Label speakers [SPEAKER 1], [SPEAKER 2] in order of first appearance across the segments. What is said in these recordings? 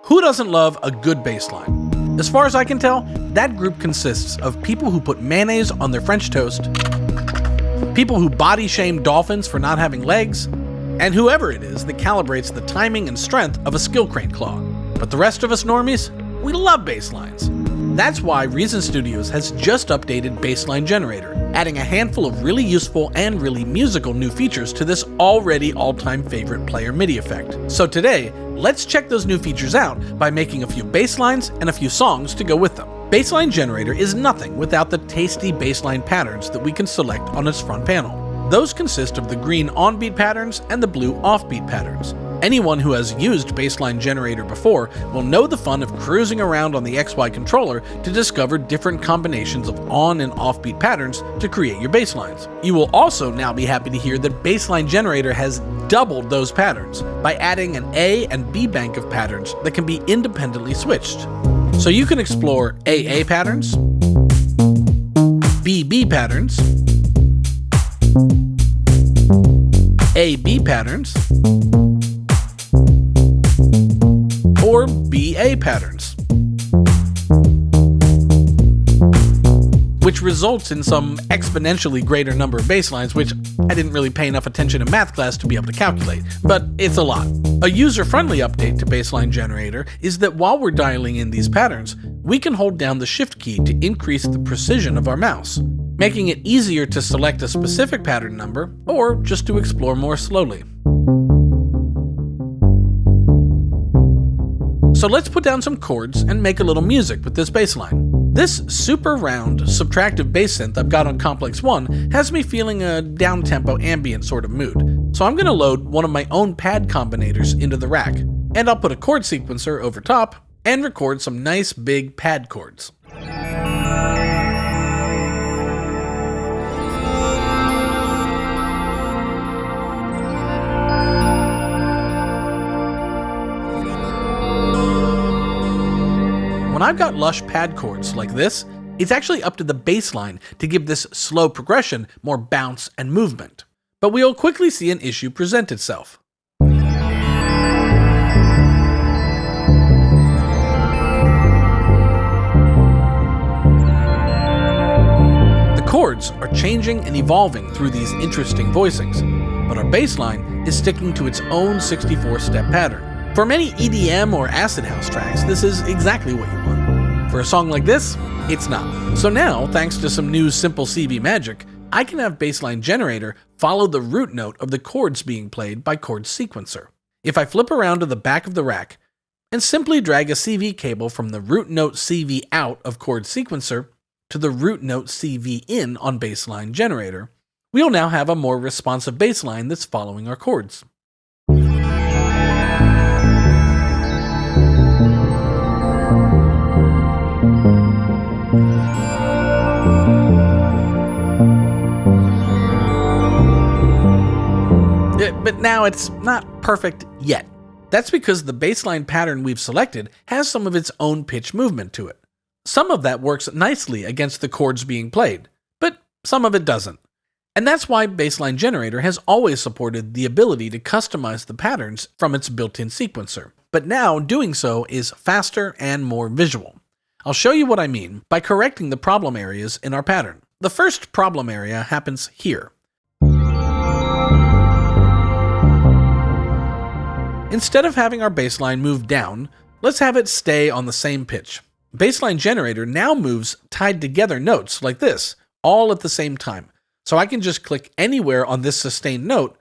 [SPEAKER 1] Who doesn't love a good bass line? As far as I can tell, that group consists of people who put mayonnaise on their French toast, people who body shame dolphins for not having legs, and whoever it is that calibrates the timing and strength of a skill crank claw. But the rest of us normies, we love bass lines. That's why Reason Studios has just updated Bassline Generator, adding a handful of really useful and really musical new features to this already all-time favorite player MIDI effect. So today, let's check those new features out by making a few bass lines and a few songs to go with them. Bassline Generator is nothing without the tasty bassline patterns that we can select on its front panel. Those consist of the green on-beat patterns and the blue off-beat patterns. Anyone who has used Bassline Generator before will know the fun of cruising around on the XY controller to discover different combinations of on and off-beat patterns to create your bass lines. You will also now be happy to hear that Bassline Generator has doubled those patterns by adding an A and B bank of patterns that can be independently switched. So you can explore AA patterns, BB patterns, AB patterns, or BA patterns, which results in some exponentially greater number of bass lines, which I didn't really pay enough attention in math class to be able to calculate, but it's a lot. A user-friendly update to Bassline Generator is that while we're dialing in these patterns, we can hold down the Shift key to increase the precision of our mouse, making it easier to select a specific pattern number or just to explore more slowly. So let's put down some chords and make a little music with this bass line. This super round, subtractive bass synth I've got on Complex 1 has me feeling a down-tempo ambient sort of mood, so I'm going to load one of my own pad combinators into the rack, and I'll put a chord sequencer over top and record some nice big pad chords. When I've got lush pad chords like this, it's actually up to the bass line to give this slow progression more bounce and movement. But we'll quickly see an issue present itself. The chords are changing and evolving through these interesting voicings, but our bass line is sticking to its own 64-step pattern. For many EDM or acid house tracks, this is exactly what you want. For a song like this, it's not. So now, thanks to some new simple CV magic, I can have Bassline Generator follow the root note of the chords being played by Chord Sequencer. If I flip around to the back of the rack and simply drag a CV cable from the root note CV out of Chord Sequencer to the root note CV in on Bassline Generator, we'll now have a more responsive bass line that's following our chords. But now it's not perfect yet. That's because the bassline pattern we've selected has some of its own pitch movement to it. Some of that works nicely against the chords being played, but some of it doesn't. And that's why Bassline Generator has always supported the ability to customize the patterns from its built-in sequencer. But now doing so is faster and more visual. I'll show you what I mean by correcting the problem areas in our pattern. The first problem area happens here. Instead of having our bass line move down, let's have it stay on the same pitch. Bassline Generator now moves tied together notes like this, all at the same time. So I can just click anywhere on this sustained note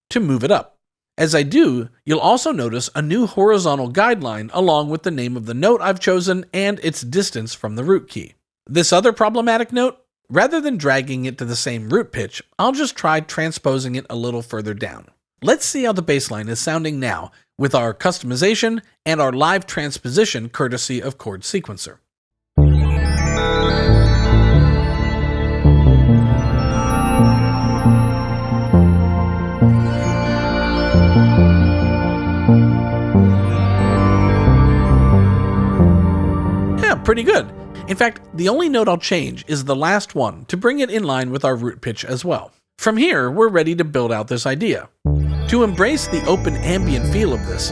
[SPEAKER 1] to move it up. As I do, you'll also notice a new horizontal guideline along with the name of the note I've chosen and its distance from the root key. This other problematic note, rather than dragging it to the same root pitch, I'll just try transposing it a little further down. Let's see how the bass line is sounding now with our customization and our live transposition courtesy of Chord Sequencer. Yeah, pretty good. In fact, the only note I'll change is the last one to bring it in line with our root pitch as well. From here, we're ready to build out this idea. To embrace the open ambient feel of this,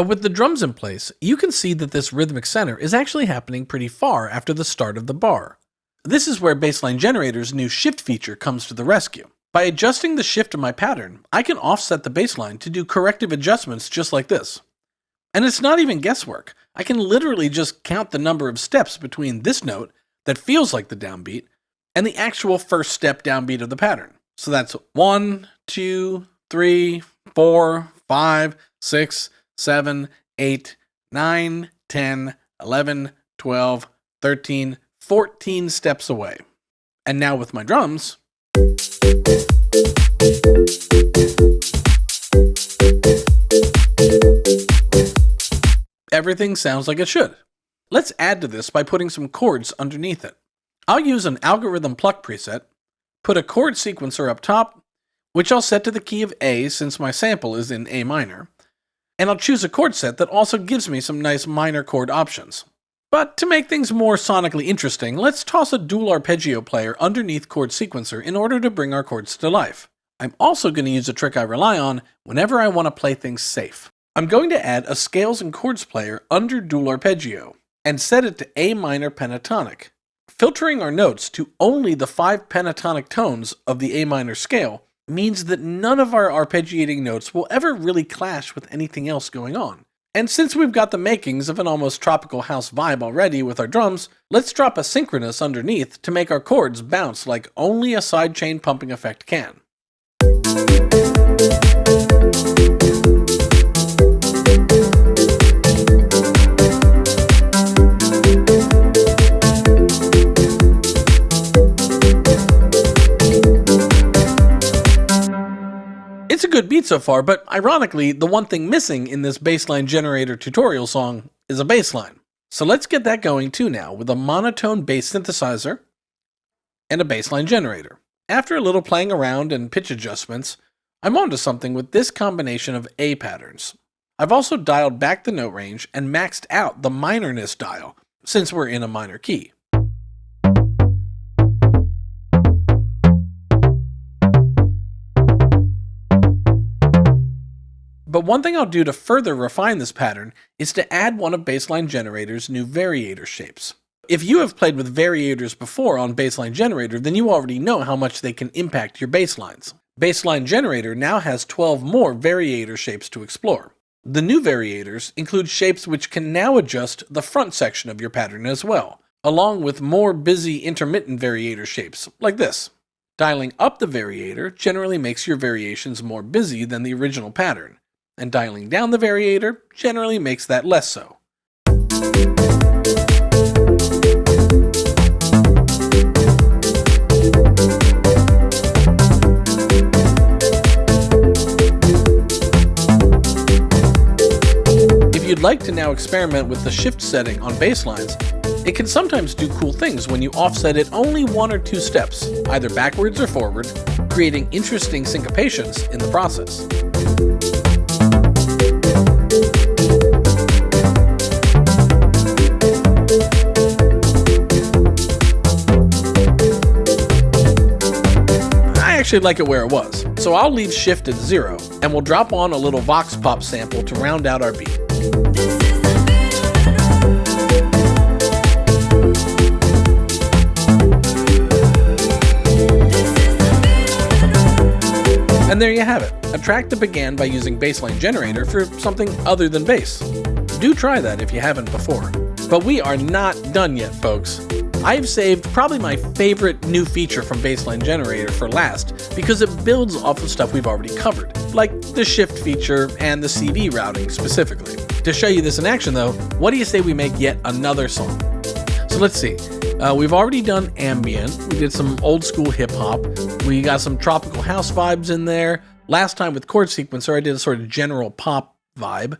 [SPEAKER 1] But with the drums in place, you can see that this rhythmic center is actually happening pretty far after the start of the bar. This is where Bassline Generator's new shift feature comes to the rescue. By adjusting the shift of my pattern, I can offset the bassline to do corrective adjustments just like this. And it's not even guesswork. I can literally just count the number of steps between this note that feels like the downbeat and the actual first step downbeat of the pattern. So that's 1, 2, 3, 4, 5, 6, 7, 8, 9, 10, 11, 12, 13, 14 steps away. And now with my drums, everything sounds like it should. Let's add to this by putting some chords underneath it. I'll use an algorithm pluck preset, put a chord sequencer up top, which I'll set to the key of A since my sample is in A minor, and I'll choose a chord set that also gives me some nice minor chord options. But to make things more sonically interesting, let's toss a dual arpeggio player underneath chord sequencer in order to bring our chords to life. I'm also going to use a trick I rely on whenever I want to play things safe. I'm going to add a scales and chords player under dual arpeggio and set it to A minor pentatonic. Filtering our notes to only the 5 pentatonic tones of the A minor scale means that none of our arpeggiating notes will ever really clash with anything else going on. And since we've got the makings of an almost tropical house vibe already with our drums, let's drop a synchronous underneath to make our chords bounce like only a sidechain pumping effect can. It's a good beat so far, but ironically, the one thing missing in this Bassline Generator tutorial song is a bass line. So let's get that going too now with a monotone bass synthesizer and a Bassline Generator. After a little playing around and pitch adjustments, I'm onto something with this combination of A patterns. I've also dialed back the note range and maxed out the minorness dial, since we're in a minor key. But one thing I'll do to further refine this pattern is to add one of Bassline Generator's new variator shapes. If you have played with variators before on Bassline Generator, then you already know how much they can impact your bass lines. Bassline Generator now has 12 more variator shapes to explore. The new variators include shapes which can now adjust the front section of your pattern as well, along with more busy intermittent variator shapes, like this. Dialing up the variator generally makes your variations more busy than the original pattern, and dialing down the variator generally makes that less so. If you'd like to now experiment with the shift setting on bass lines, it can sometimes do cool things when you offset it only 1 or 2 steps, either backwards or forward, creating interesting syncopations in the process. I actually like it where it was, so I'll leave shift at 0, and we'll drop on a little vox pop sample to round out our beat. And there you have it, a track that began by using Bassline Generator for something other than bass. Do try that if you haven't before. But we are not done yet, folks. I've saved probably my favorite new feature from Bassline Generator for last because it builds off of stuff we've already covered, like the shift feature and the CD routing specifically. To show you this in action though, what do you say we make yet another song? So let's see. We've already done ambient, we did some old school hip hop, we got some tropical house vibes in there. Last time with chord sequencer, I did a sort of general pop vibe.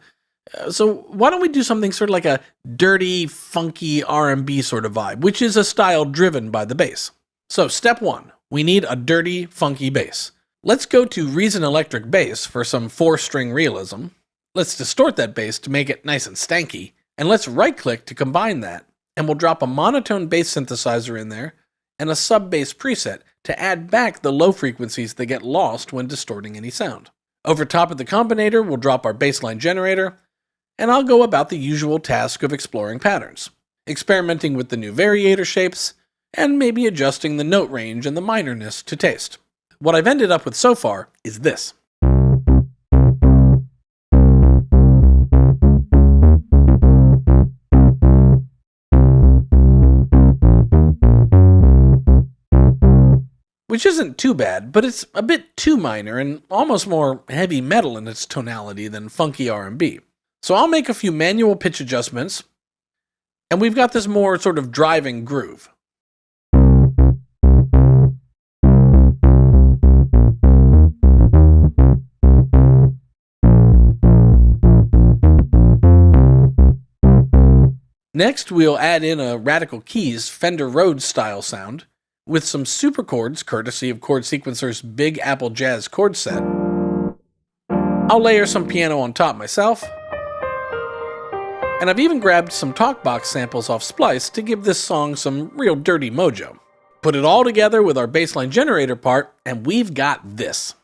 [SPEAKER 1] So why don't we do something sort of like a dirty, funky R&B sort of vibe, which is a style driven by the bass. So step 1, we need a dirty, funky bass. Let's go to Reason Electric Bass for some 4-string realism. Let's distort that bass to make it nice and stanky, and let's right-click to combine that, and we'll drop a monotone bass synthesizer in there and a sub-bass preset to add back the low frequencies that get lost when distorting any sound. Over top of the Combinator, we'll drop our Bassline Generator, and I'll go about the usual task of exploring patterns, experimenting with the new variator shapes, and maybe adjusting the note range and the minorness to taste. What I've ended up with so far is this. Which isn't too bad, but it's a bit too minor and almost more heavy metal in its tonality than funky R&B. So I'll make a few manual pitch adjustments, and we've got this more sort of driving groove. Next, we'll add in a Radical Keys Fender Rhodes style sound, with some super chords courtesy of Chord Sequencer's Big Apple Jazz chord set. I'll layer some piano on top myself, and I've even grabbed some talkbox samples off Splice to give this song some real dirty mojo. Put it all together with our Bassline Generator part, and we've got this.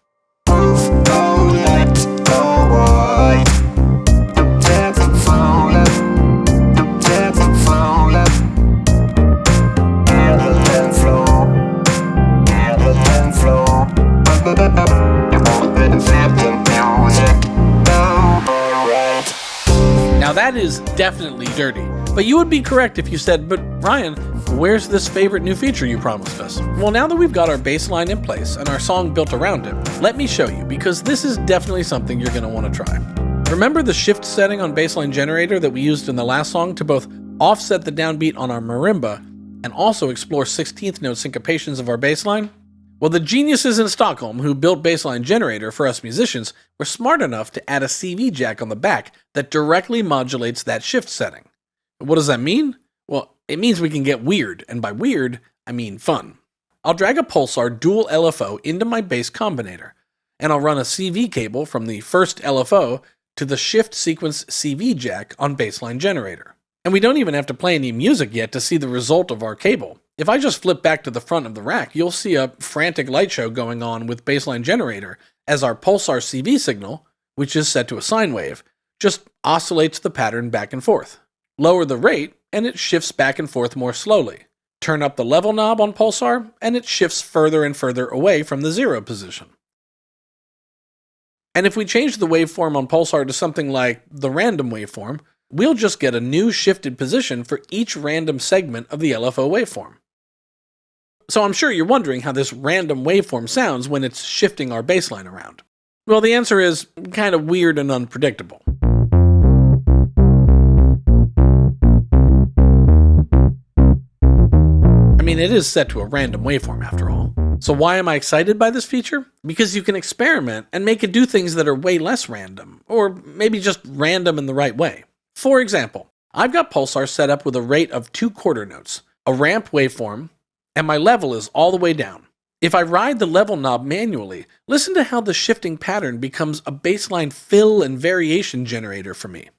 [SPEAKER 1] Now that is definitely dirty, but you would be correct if you said, but Ryan, where's this favorite new feature you promised us? Well, now that we've got our bass line in place and our song built around it, let me show you, because this is definitely something you're going to want to try. Remember the shift setting on Bassline Generator that we used in the last song to both offset the downbeat on our marimba and also explore 16th note syncopations of our bass line? Well, the geniuses in Stockholm who built Bassline Generator for us musicians were smart enough to add a CV jack on the back that directly modulates that shift setting. What does that mean? Well, it means we can get weird, and by weird, I mean fun. I'll drag a Pulsar dual LFO into my bass combinator, and I'll run a CV cable from the first LFO to the shift sequence CV jack on Bassline Generator. And we don't even have to play any music yet to see the result of our cable. If I just flip back to the front of the rack, you'll see a frantic light show going on with Bassline Generator as our Pulsar CV signal, which is set to a sine wave, just oscillates the pattern back and forth. Lower the rate, and it shifts back and forth more slowly. Turn up the level knob on Pulsar, and it shifts further and further away from the 0 position. And if we change the waveform on Pulsar to something like the random waveform, we'll just get a new shifted position for each random segment of the LFO waveform. So I'm sure you're wondering how this random waveform sounds when it's shifting our bassline around. Well, the answer is kind of weird and unpredictable. I mean, it is set to a random waveform after all. So why am I excited by this feature? Because you can experiment and make it do things that are way less random, or maybe just random in the right way. For example, I've got Pulsar set up with a rate of 2 quarter notes, a ramp waveform, and my level is all the way down. If I ride the level knob manually, listen to how the shifting pattern becomes a bassline fill and variation generator for me.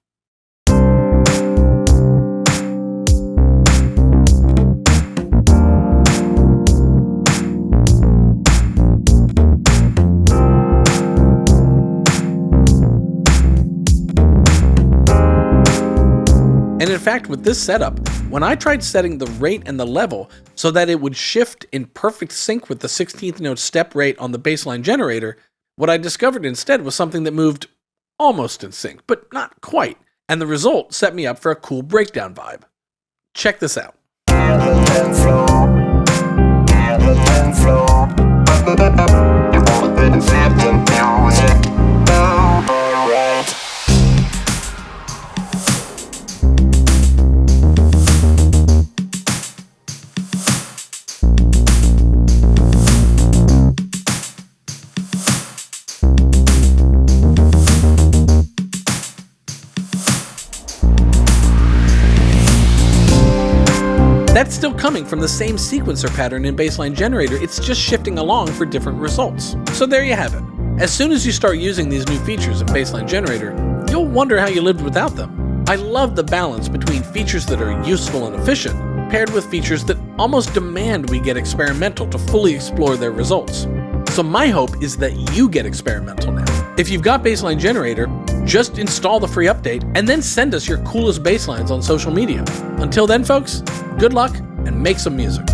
[SPEAKER 1] And in fact, with this setup, when I tried setting the rate and the level so that it would shift in perfect sync with the 16th note step rate on the Bassline Generator, what I discovered instead was something that moved almost in sync, but not quite. And the result set me up for a cool breakdown vibe. Check this out. That's still coming from the same sequencer pattern in Bassline Generator, it's just shifting along for different results. So there you have it. As soon as you start using these new features in Bassline Generator, you'll wonder how you lived without them. I love the balance between features that are useful and efficient, paired with features that almost demand we get experimental to fully explore their results. So my hope is that you get experimental now. If you've got Bassline Generator, Just install the free update and then send us your coolest bass lines on social media. Until then, folks, good luck and make some music.